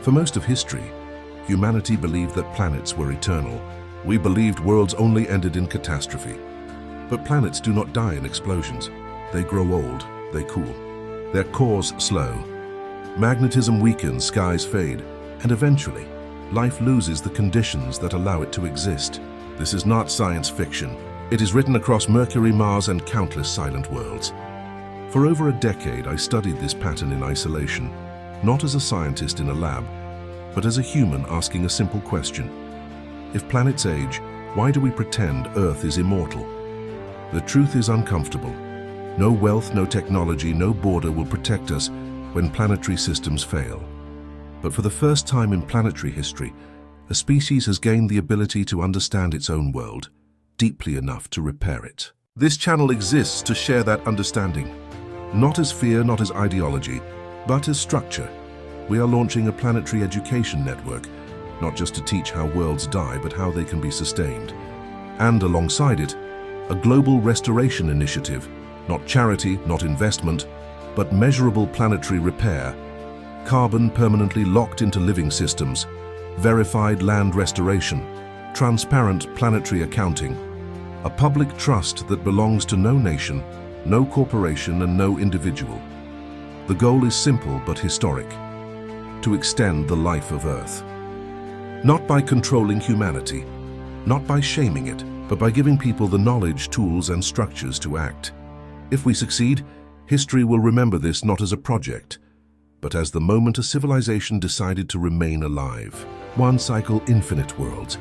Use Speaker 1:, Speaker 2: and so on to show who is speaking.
Speaker 1: For most of history, humanity believed that planets were eternal. We believed worlds only ended in catastrophe. But planets do not die in explosions. They grow old, they cool. Their cores slow. Magnetism weakens, skies fade, and eventually, life loses the conditions that allow it to exist. This is not science fiction. It is written across Mercury, Mars, and countless silent worlds. For over a decade, I studied this pattern in isolation, not as a scientist in a lab, but as a human asking a simple question. If planets age, why do we pretend Earth is immortal? The truth is uncomfortable. No wealth, no technology, no border will protect us when planetary systems fail. But for the first time in planetary history, a species has gained the ability to understand its own world, deeply enough to repair it. This channel exists to share that understanding, not as fear, not as ideology, but as structure. We are launching a planetary education network, not just to teach how worlds die, but how they can be sustained. And alongside it, a global restoration initiative, not charity, not investment, but measurable planetary repair, carbon permanently locked into living systems, verified land restoration, transparent planetary accounting, a public trust that belongs to no nation, no corporation, and no individual. The goal is simple but historic: to extend the life of Earth. Not by controlling humanity, not by shaming it, but by giving people the knowledge, tools, and structures to act. If we succeed, history will remember this not as a project, but as the moment a civilization decided to remain alive. One cycle, infinite worlds.